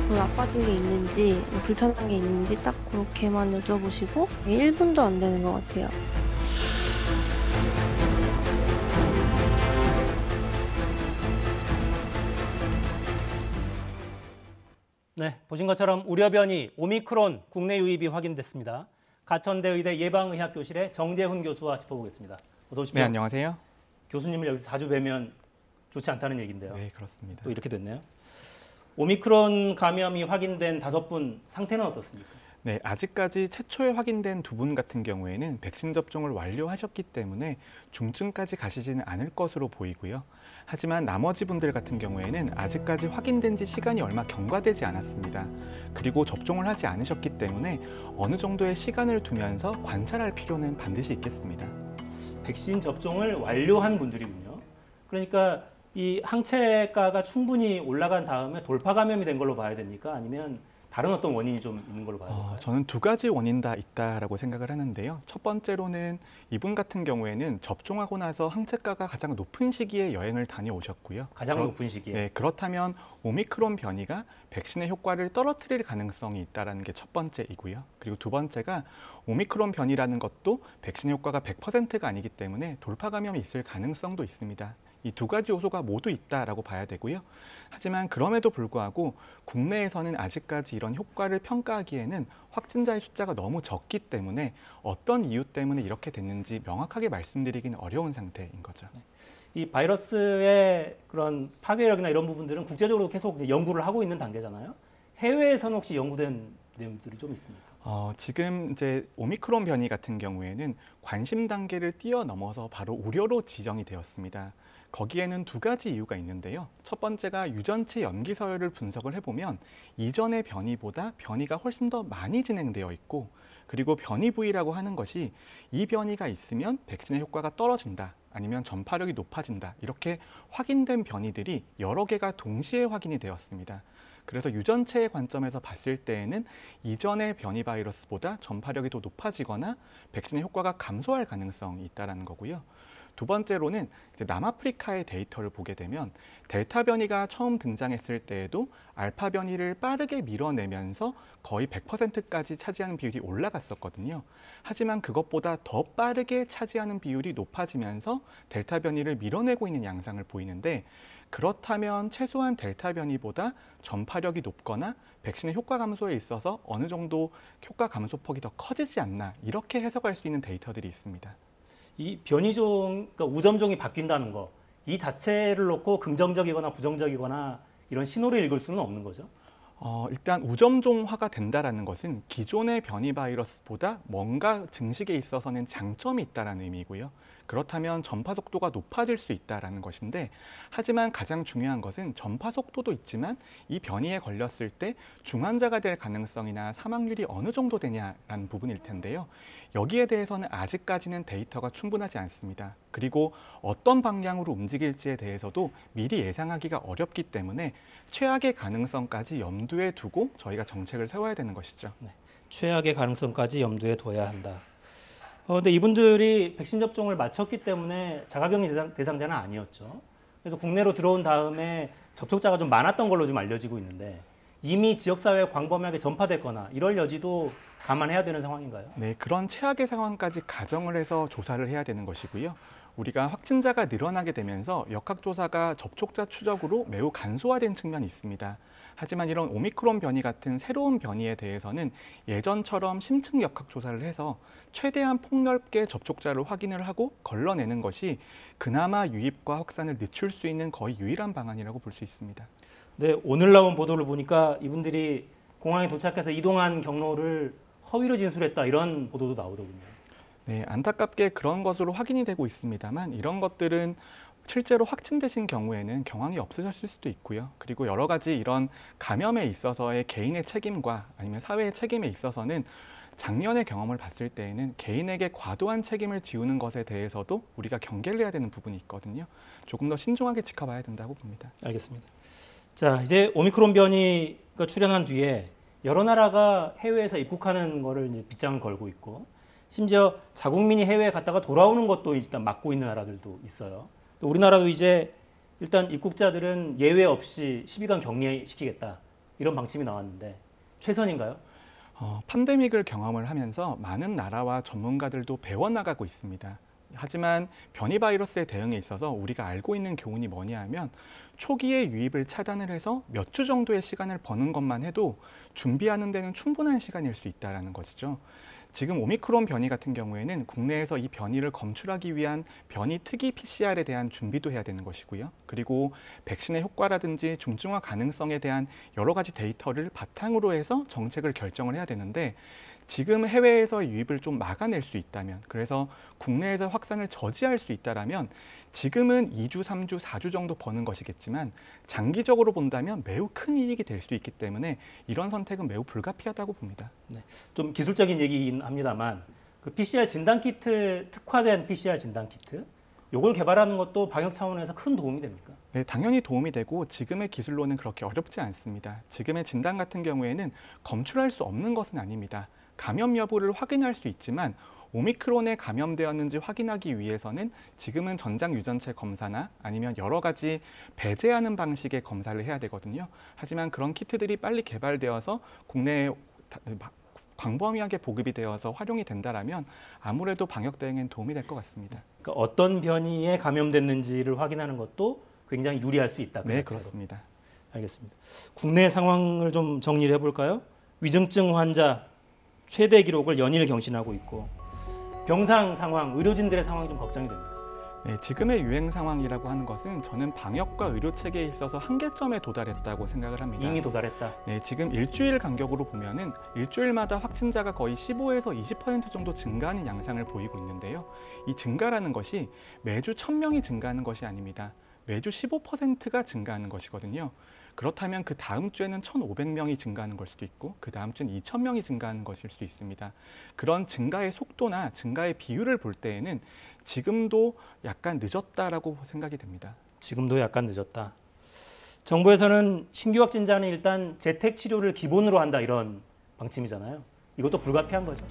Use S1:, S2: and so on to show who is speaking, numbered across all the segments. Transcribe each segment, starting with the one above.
S1: 뭐 나빠진 게 있는지, 뭐 불편한 게 있는지 딱 그렇게만 여쭤보시고 1분도 안 되는 것 같아요.
S2: 네, 보신 것처럼 우려 변이 오미크론 국내 유입이 확인됐습니다. 가천대 의대 예방의학교실의 정재훈 교수와 짚어보겠습니다. 어서 오십시오.
S3: 네, 안녕하세요.
S2: 교수님을 여기서 자주 뵈면 좋지 않다는 얘기인데요.
S3: 네, 그렇습니다.
S2: 또 이렇게 됐네요. 오미크론 감염이 확인된 5분 상태는 어떻습니까?
S3: 네, 아직까지 최초에 확인된 2분 같은 경우에는 백신 접종을 완료하셨기 때문에 중증까지 가시지는 않을 것으로 보이고요. 하지만 나머지 분들 같은 경우에는 아직까지 확인된 지 시간이 얼마 경과되지 않았습니다. 그리고 접종을 하지 않으셨기 때문에 어느 정도의 시간을 두면서 관찰할 필요는 반드시 있겠습니다.
S2: 백신 접종을 완료한 분들이군요. 그러니까 이 항체가가 충분히 올라간 다음에 돌파 감염이 된 걸로 봐야 됩니까? 아니면 다른 어떤 원인이 좀 있는 걸로 봐야 될까요?
S3: 저는 2가지 원인 다 있다라고 생각을 하는데요. 첫 번째로는 이분 같은 경우에는 접종하고 나서 항체가가 가장 높은 시기에 여행을 다녀오셨고요.
S2: 가장 높은 시기에.
S3: 네, 그렇다면 오미크론 변이가 백신의 효과를 떨어뜨릴 가능성이 있다는 게 첫 번째이고요. 그리고 두 번째가 오미크론 변이라는 것도 백신 효과가 100%가 아니기 때문에 돌파 감염이 있을 가능성도 있습니다. 이 2가지 요소가 모두 있다라고 봐야 되고요. 하지만 그럼에도 불구하고 국내에서는 아직까지 이런 효과를 평가하기에는 확진자의 숫자가 너무 적기 때문에 어떤 이유 때문에 이렇게 됐는지 명확하게 말씀드리기는 어려운 상태인 거죠.
S2: 이 바이러스의 그런 파괴력이나 이런 부분들은 국제적으로 계속 연구를 하고 있는 단계잖아요. 해외에서는 혹시 연구된 내용들이 좀 있습니까?
S3: 지금 이제 오미크론 변이 같은 경우에는 관심 단계를 뛰어넘어서 바로 우려로 지정이 되었습니다. 거기에는 2가지 이유가 있는데요. 첫 번째가 유전체 염기 서열을 분석을 해보면 이전의 변이보다 변이가 훨씬 더 많이 진행되어 있고, 그리고 변이 부위라고 하는 것이 이 변이가 있으면 백신의 효과가 떨어진다, 아니면 전파력이 높아진다, 이렇게 확인된 변이들이 여러 개가 동시에 확인이 되었습니다. 그래서 유전체의 관점에서 봤을 때에는 이전의 변이 바이러스보다 전파력이 더 높아지거나 백신의 효과가 감소할 가능성이 있다는 거고요. 두 번째로는 이제 남아프리카의 데이터를 보게 되면 델타 변이가 처음 등장했을 때에도 알파 변이를 빠르게 밀어내면서 거의 100%까지 차지하는 비율이 올라갔었거든요. 하지만 그것보다 더 빠르게 차지하는 비율이 높아지면서 델타 변이를 밀어내고 있는 양상을 보이는데, 그렇다면 최소한 델타 변이보다 전파력이 높거나 백신의 효과 감소에 있어서 어느 정도 효과 감소폭이 더 커지지 않나, 이렇게 해석할 수 있는 데이터들이 있습니다.
S2: 이 변이종, 그러니까 우점종이 바뀐다는 거, 이 자체를 놓고 긍정적이거나 부정적이거나 이런 신호를 읽을 수는 없는 거죠?
S3: 일단 우점종화가 된다는 것은 기존의 변이 바이러스보다 뭔가 증식에 있어서는 장점이 있다는 의미고요. 그렇다면 전파 속도가 높아질 수 있다는 것인데, 하지만 가장 중요한 것은 전파 속도도 있지만 이 변이에 걸렸을 때 중환자가 될 가능성이나 사망률이 어느 정도 되냐라는 부분일 텐데요. 여기에 대해서는 아직까지는 데이터가 충분하지 않습니다. 그리고 어떤 방향으로 움직일지에 대해서도 미리 예상하기가 어렵기 때문에 최악의 가능성까지 염두에 두고 저희가 정책을 세워야 되는 것이죠.
S2: 네, 최악의 가능성까지 염두에 둬야 한다. 근데 이분들이 백신 접종을 마쳤기 때문에 자가격리 대상자는 아니었죠. 그래서 국내로 들어온 다음에 접촉자가 좀 많았던 걸로 좀 알려지고 있는데, 이미 지역사회에 광범위하게 전파됐거나 이럴 여지도 감안해야 되는 상황인가요?
S3: 네, 그런 최악의 상황까지 가정을 해서 조사를 해야 되는 것이고요. 우리가 확진자가 늘어나게 되면서 역학조사가 접촉자 추적으로 매우 간소화된 측면이 있습니다. 하지만 이런 오미크론 변이 같은 새로운 변이에 대해서는 예전처럼 심층 역학조사를 해서 최대한 폭넓게 접촉자를 확인을 하고 걸러내는 것이 그나마 유입과 확산을 늦출 수 있는 거의 유일한 방안이라고 볼 수 있습니다.
S2: 네, 오늘 나온 보도를 보니까 이분들이 공항에 도착해서 이동한 경로를 허위로 진술했다, 이런 보도도 나오더군요.
S3: 네, 안타깝게 그런 것으로 확인이 되고 있습니다만, 이런 것들은 실제로 확진되신 경우에는 경황이 없으셨을 수도 있고요. 그리고 여러 가지 이런 감염에 있어서의 개인의 책임과 아니면 사회의 책임에 있어서는 작년의 경험을 봤을 때에는 개인에게 과도한 책임을 지우는 것에 대해서도 우리가 경계를 해야 되는 부분이 있거든요. 조금 더 신중하게 지켜봐야 된다고 봅니다.
S2: 알겠습니다. 자, 이제 오미크론 변이가 출현한 뒤에 여러 나라가 해외에서 입국하는 거를 이제 빗장을 걸고 있고, 심지어 자국민이 해외에 갔다가 돌아오는 것도 일단 막고 있는 나라들도 있어요. 또 우리나라도 이제 일단 입국자들은 예외 없이 10일간 격리시키겠다, 이런 방침이 나왔는데 최선인가요?
S3: 팬데믹을 경험을 하면서 많은 나라와 전문가들도 배워나가고 있습니다. 하지만 변이 바이러스의 대응에 있어서 우리가 알고 있는 교훈이 뭐냐 하면 초기에 유입을 차단을 해서 몇 주 정도의 시간을 버는 것만 해도 준비하는 데는 충분한 시간일 수 있다는 것이죠. 지금 오미크론 변이 같은 경우에는 국내에서 이 변이를 검출하기 위한 변이 특이 PCR에 대한 준비도 해야 되는 것이고요. 그리고 백신의 효과라든지 중증화 가능성에 대한 여러 가지 데이터를 바탕으로 해서 정책을 결정을 해야 되는데 지금 해외에서 유입을 좀 막아낼 수 있다면, 그래서 국내에서 확산을 저지할 수 있다면 지금은 2주, 3주, 4주 정도 버는 것이겠지만 장기적으로 본다면 매우 큰 이익이 될 수 있기 때문에 이런 선택은 매우 불가피하다고 봅니다.
S2: 네, 좀 기술적인 얘기긴 합니다만 그 PCR 진단 키트, 특화된 PCR 진단 키트 요걸 개발하는 것도 방역 차원에서 큰 도움이 됩니까?
S3: 네, 당연히 도움이 되고 지금의 기술로는 그렇게 어렵지 않습니다. 지금의 진단 같은 경우에는 검출할 수 없는 것은 아닙니다. 감염 여부를 확인할 수 있지만 오미크론에 감염되었는지 확인하기 위해서는 지금은 전장 유전체 검사나 아니면 여러 가지 배제하는 방식의 검사를 해야 되거든요. 하지만 그런 키트들이 빨리 개발되어서 국내에 광범위하게 보급이 되어서 활용이 된다면 아무래도 방역 대응엔 도움이 될 것 같습니다.
S2: 그러니까 어떤 변이에 감염됐는지를 확인하는 것도 굉장히 유리할 수 있다. 그
S3: 네,
S2: 자체로.
S3: 그렇습니다.
S2: 알겠습니다. 국내 상황을 좀 정리를 해볼까요? 위중증 환자 최대 기록을 연일 경신하고 있고 병상 상황, 의료진들의 상황이 좀 걱정이 됩니다.
S3: 네, 지금의 유행 상황이라고 하는 것은 저는 방역과 의료 체계에 있어서 한계점에 도달했다고 생각을 합니다.
S2: 이미 도달했다.
S3: 네, 지금 일주일 간격으로 보면은 일주일마다 확진자가 거의 15에서 20% 정도 증가하는 양상을 보이고 있는데요. 이 증가라는 것이 매주 1000명이 증가하는 것이 아닙니다. 매주 15%가 증가하는 것이거든요. 그렇다면 그 다음 주에는 1,500명이 증가하는 걸 수도 있고 그 다음 주는 2,000명이 증가하는 것일 수 있습니다. 그런 증가의 속도나 증가의 비율을 볼 때에는 지금도 약간 늦었다라고 생각이 됩니다.
S2: 지금도 약간 늦었다. 정부에서는 신규 확진자는 일단 재택 치료를 기본으로 한다 이런 방침이잖아요. 이것도 불가피한 거죠.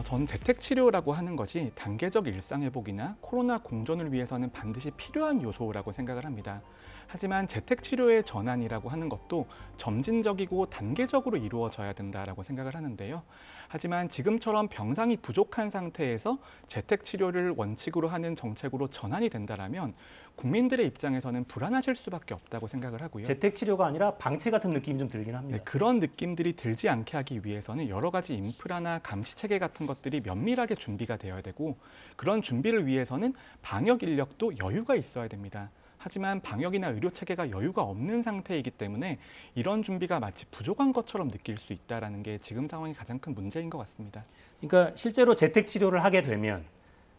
S3: 전 재택 치료라고 하는 것이 단계적 일상 회복이나 코로나 공존을 위해서는 반드시 필요한 요소라고 생각을 합니다. 하지만 재택 치료의 전환이라고 하는 것도 점진적이고 단계적으로 이루어져야 된다라고 생각을 하는데요. 하지만 지금처럼 병상이 부족한 상태에서 재택 치료를 원칙으로 하는 정책으로 전환이 된다라면 국민들의 입장에서는 불안하실 수밖에 없다고 생각을 하고요.
S2: 재택 치료가 아니라 방치 같은 느낌이 좀 들긴 합니다.
S3: 네, 그런 느낌들이 들지 않게 하기 위해서는 여러 가지 인프라나 감시 체계 같은 것들이 면밀하게 준비가 되어야 되고 그런 준비를 위해서는 방역 인력도 여유가 있어야 됩니다. 하지만 방역이나 의료 체계가 여유가 없는 상태이기 때문에 이런 준비가 마치 부족한 것처럼 느낄 수 있다는 게 지금 상황이 가장 큰 문제인 것 같습니다.
S2: 그러니까 실제로 재택 치료를 하게 되면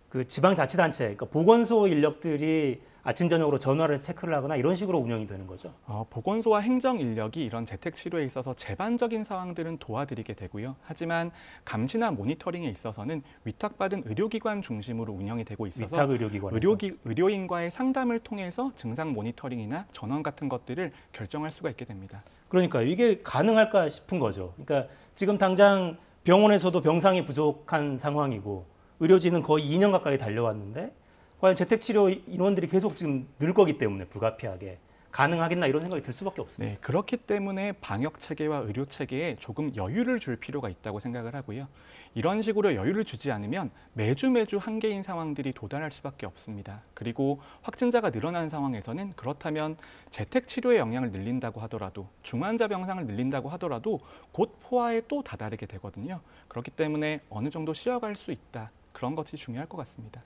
S2: 그 지방자치단체, 그러니까 보건소 인력들이 아침 저녁으로 전화를 체크를 하거나 이런 식으로 운영이 되는 거죠.
S3: 보건소와 행정 인력이 이런 재택 치료에 있어서 제반적인 상황들은 도와드리게 되고요. 하지만 감시나 모니터링에 있어서는 위탁받은 의료기관 중심으로 운영이 되고 있어서
S2: 위탁 의료기관에서
S3: 의료인과의 상담을 통해서 증상 모니터링이나 전원 같은 것들을 결정할 수가 있게 됩니다.
S2: 그러니까 이게 가능할까 싶은 거죠. 그러니까 지금 당장 병원에서도 병상이 부족한 상황이고 의료진은 거의 2년 가까이 달려왔는데 과연 재택치료 인원들이 계속 지금 늘 거기 때문에 불가피하게 가능하겠나 이런 생각이 들 수밖에 없습니다.
S3: 네, 그렇기 때문에 방역 체계와 의료 체계에 조금 여유를 줄 필요가 있다고 생각을 하고요. 이런 식으로 여유를 주지 않으면 매주 한계인 상황들이 도달할 수밖에 없습니다. 그리고 확진자가 늘어난 상황에서는 그렇다면 재택 치료의 영향을 늘린다고 하더라도 중환자 병상을 늘린다고 하더라도 곧 포화에 또 다다르게 되거든요. 그렇기 때문에 어느 정도 쉬어갈 수 있다. 그런 것이 중요할 것 같습니다.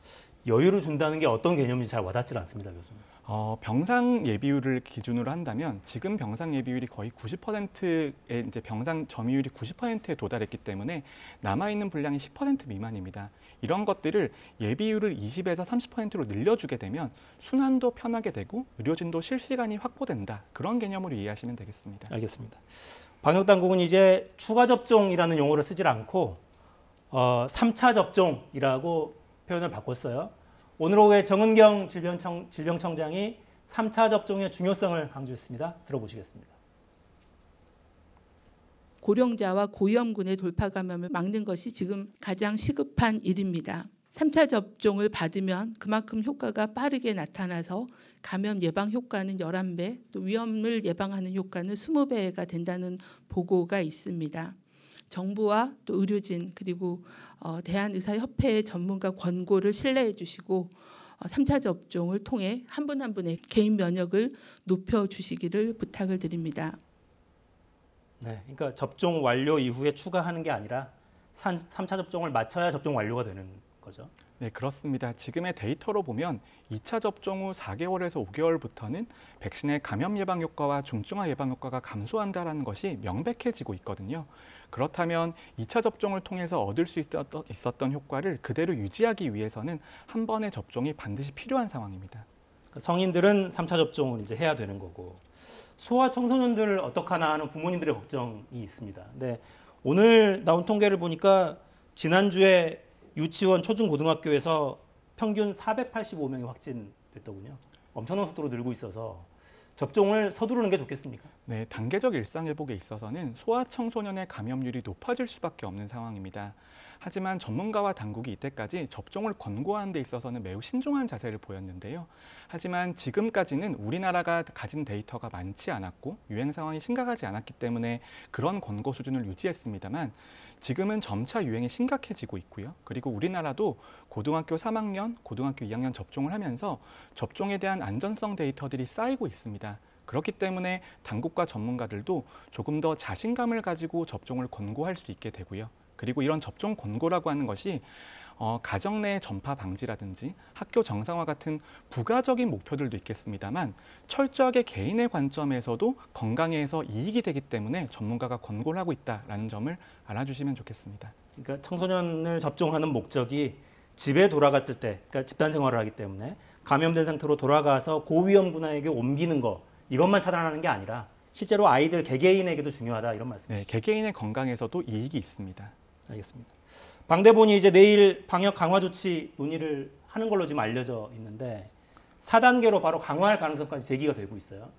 S2: 여유를 준다는 게 어떤 개념인지 잘 와닿지 않습니다, 교수님.
S3: 병상 예비율을 기준으로 한다면 지금 병상 예비율이 거의 90%의 이제 병상 점유율이 90%에 도달했기 때문에 남아 있는 분량이 10% 미만입니다. 이런 것들을 예비율을 20에서 30%로 늘려주게 되면 순환도 편하게 되고 의료진도 실시간이 확보된다. 그런 개념으로 이해하시면 되겠습니다.
S2: 알겠습니다. 방역 당국은 이제 추가 접종이라는 용어를 쓰질 않고 3차 접종이라고 표현을 바꿨어요. 오늘 오후에 정은경 질병청장이 3차 접종의 중요성을 강조했습니다. 들어보시겠습니다.
S4: 고령자와 고위험군의 돌파 감염을 막는 것이 지금 가장 시급한 일입니다. 3차 접종을 받으면 그만큼 효과가 빠르게 나타나서 감염 예방 효과는 11배, 또 위험을 예방하는 효과는 20배가 된다는 보고가 있습니다. 정부와 또 의료진 그리고 대한의사협회의 전문가 권고를 신뢰해 주시고 3차 접종을 통해 한 분 한 분의 개인 면역을 높여주시기를 부탁을 드립니다.
S2: 네, 그러니까 접종 완료 이후에 추가하는 게 아니라 3차 접종을 마쳐야 접종 완료가 되는 거죠.
S3: 네, 그렇습니다. 지금의 데이터로 보면 2차 접종 후 4개월에서 5개월부터는 백신의 감염 예방 효과와 중증화 예방 효과가 감소한다는 것이 명백해지고 있거든요. 그렇다면 2차 접종을 통해서 얻을 수 있었던 효과를 그대로 유지하기 위해서는 한 번의 접종이 반드시 필요한 상황입니다.
S2: 성인들은 3차 접종을 이제 해야 되는 거고 소아 청소년들 어떡하나 하는 부모님들의 걱정이 있습니다. 근데 오늘 나온 통계를 보니까 지난주에 유치원, 초중, 고등학교에서 평균 485명이 확진됐더군요. 엄청난 속도로 늘고 있어서 접종을 서두르는 게 좋겠습니까?
S3: 네, 단계적 일상 회복에 있어서는 소아 청소년의 감염률이 높아질 수밖에 없는 상황입니다. 하지만 전문가와 당국이 이때까지 접종을 권고하는 데 있어서는 매우 신중한 자세를 보였는데요. 하지만 지금까지는 우리나라가 가진 데이터가 많지 않았고 유행 상황이 심각하지 않았기 때문에 그런 권고 수준을 유지했습니다만 지금은 점차 유행이 심각해지고 있고요. 그리고 우리나라도 고등학교 3학년, 고등학교 2학년 접종을 하면서 접종에 대한 안전성 데이터들이 쌓이고 있습니다. 그렇기 때문에 당국과 전문가들도 조금 더 자신감을 가지고 접종을 권고할 수 있게 되고요. 그리고 이런 접종 권고라고 하는 것이 가정 내 전파 방지라든지 학교 정상화 같은 부가적인 목표들도 있겠습니다만 철저하게 개인의 관점에서도 건강에서 이익이 되기 때문에 전문가가 권고를 하고 있다는 점을 알아주시면 좋겠습니다.
S2: 그러니까 청소년을 접종하는 목적이 집에 돌아갔을 때, 그러니까 집단 생활을 하기 때문에 감염된 상태로 돌아가서 고위험 군화에게 옮기는 거 이것만 차단하는 게 아니라 실제로 아이들 개개인에게도 중요하다 이런 말씀이시죠?
S3: 네, 개개인의 건강에서도 이익이 있습니다.
S2: 알겠습니다. 방대본이 이제 내일 방역 강화 조치 논의를 하는 걸로 지금 알려져 있는데 4단계로 바로 강화할 가능성까지 제기가 되고 있어요.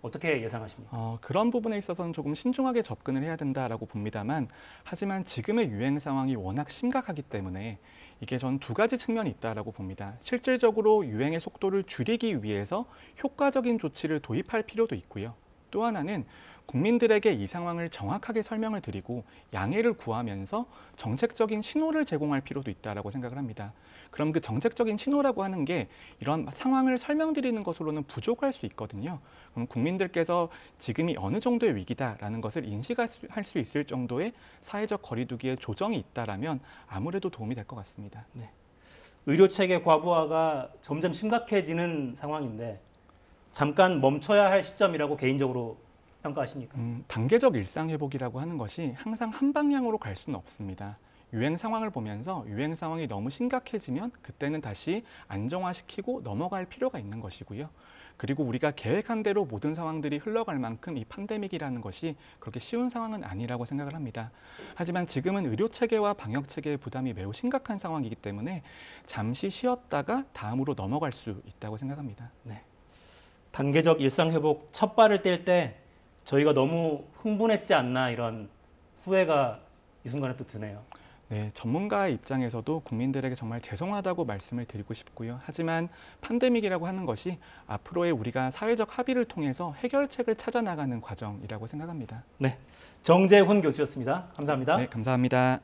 S2: 어떻게 예상하십니까?
S3: 그런 부분에 있어서는 조금 신중하게 접근을 해야 된다라고 봅니다만 하지만 지금의 유행 상황이 워낙 심각하기 때문에 이게 전 두 가지 측면이 있다라고 봅니다. 실질적으로 유행의 속도를 줄이기 위해서 효과적인 조치를 도입할 필요도 있고요. 또 하나는 국민들에게 이 상황을 정확하게 설명을 드리고 양해를 구하면서 정책적인 신호를 제공할 필요도 있다라고 생각을 합니다. 그럼 그 정책적인 신호라고 하는 게 이런 상황을 설명드리는 것으로는 부족할 수 있거든요. 그럼 국민들께서 지금이 어느 정도의 위기다라는 것을 인식할 수 있을 정도의 사회적 거리두기의 조정이 있다라면 아무래도 도움이 될 것 같습니다.
S2: 네. 의료 체계 과부하가 점점 심각해지는 상황인데 잠깐 멈춰야 할 시점이라고 개인적으로 평가하십니까?
S3: 단계적 일상 회복이라고 하는 것이 항상 한 방향으로 갈 수는 없습니다. 유행 상황을 보면서 유행 상황이 너무 심각해지면 그때는 다시 안정화시키고 넘어갈 필요가 있는 것이고요. 그리고 우리가 계획한 대로 모든 상황들이 흘러갈 만큼 이 팬데믹이라는 것이 그렇게 쉬운 상황은 아니라고 생각을 합니다. 하지만 지금은 의료 체계와 방역 체계의 부담이 매우 심각한 상황이기 때문에 잠시 쉬었다가 다음으로 넘어갈 수 있다고 생각합니다.
S2: 네. 단계적 일상 회복 첫 발을 뗄 때 저희가 너무 흥분했지 않나 이런 후회가 이 순간에 또 드네요.
S3: 네, 전문가의 입장에서도 국민들에게 정말 죄송하다고 말씀을 드리고 싶고요. 하지만 팬데믹이라고 하는 것이 앞으로의 우리가 사회적 합의를 통해서 해결책을 찾아 나가는 과정이라고 생각합니다.
S2: 네, 정재훈 교수였습니다. 감사합니다.
S3: 네, 감사합니다.